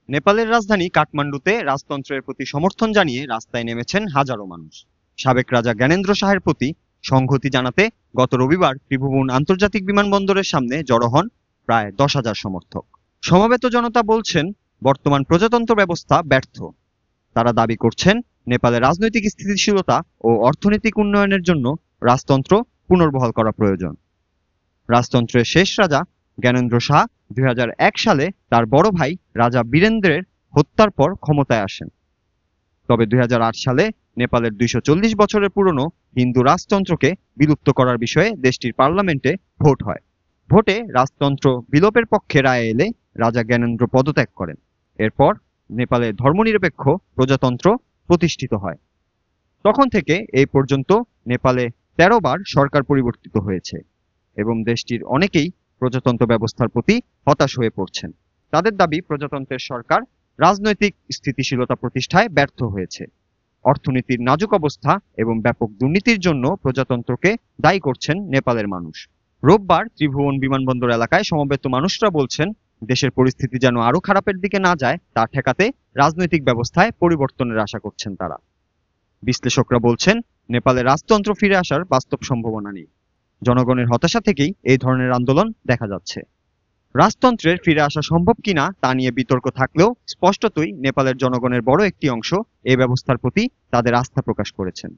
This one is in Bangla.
নেপালের রাজধানী কাঠমান্ডুতে রাজতন্ত্রের প্রতি সমর্থন জানিয়ে রাস্তায় নেমেছেন হাজারো মানুষ। সাবেক রাজা জ্ঞানেন্দ্র শাহের প্রতি সংহতি জানাতে গত রবিবার ত্রিভুবন আন্তর্জাতিক বিমানবন্দরের সামনে জড়ো হন প্রায় 10,000 সমর্থক। সমবেত জনতা বলছেন, বর্তমান প্রজাতন্ত্র ব্যবস্থা ব্যর্থ। তারা দাবি করছেন, নেপালের রাজনৈতিক স্থিতিশীলতা ও অর্থনৈতিক উন্নয়নের জন্য রাজতন্ত্র পুনর্বহাল করা প্রয়োজন। রাজতন্ত্রের শেষ রাজা জ্ঞানেন্দ্র শাহ 2001 সালে তার বড় ভাই রাজা বীরেন্দ্রের হত্যার পর ক্ষমতায় আসেন। তবে 2008 সালে নেপালের 240 বছরের পুরনো হিন্দু রাজতন্ত্রকে বিলুপ্ত করার বিষয়ে দেশটির পার্লামেন্টে ভোট হয়। ভোটে রাজতন্ত্র বিলোপের পক্ষে রায় এলে রাজা জ্ঞানেন্দ্র পদত্যাগ করেন। এরপর নেপালে ধর্মনিরপেক্ষ প্রজাতন্ত্র প্রতিষ্ঠিত হয়। তখন থেকে এই পর্যন্ত নেপালে 13 বার সরকার পরিবর্তিত হয়েছে এবং দেশটির অনেকেই প্রজাতন্ত্র ব্যবস্থার প্রতি হতাশ হয়ে পড়ছেন। তাদের দাবি, প্রজাতন্ত্রের সরকার রাজনৈতিক স্থিতিশীলতা প্রতিষ্ঠায় ব্যর্থ হয়েছে। অর্থনীতির নাজুক অবস্থা এবং ব্যাপক দুর্নীতির জন্য প্রজাতন্ত্রকে দায়ী করছেন নেপালের মানুষ। রোববার ত্রিভুবন বিমানবন্দর এলাকায় সমবেত মানুষরা বলছেন, দেশের পরিস্থিতি যেন আরো খারাপের দিকে না যায় তা ঠেকাতে রাজনৈতিক ব্যবস্থায় পরিবর্তনের আশা করছেন তারা। বিশ্লেষকরা বলছেন, নেপালে রাজতন্ত্র ফিরে আসার বাস্তব সম্ভাবনা নেই। জনগণের হতাশা থেকেই এই ধরনের আন্দোলন দেখা যাচ্ছে। রাজতন্ত্রের ফিরে আসা সম্ভব কিনা তা নিয়ে বিতর্ক থাকলেও স্পষ্টতই নেপালের জনগণের বড় একটি অংশ এই ব্যবস্থার প্রতি তাদের আস্থা প্রকাশ করেছেন।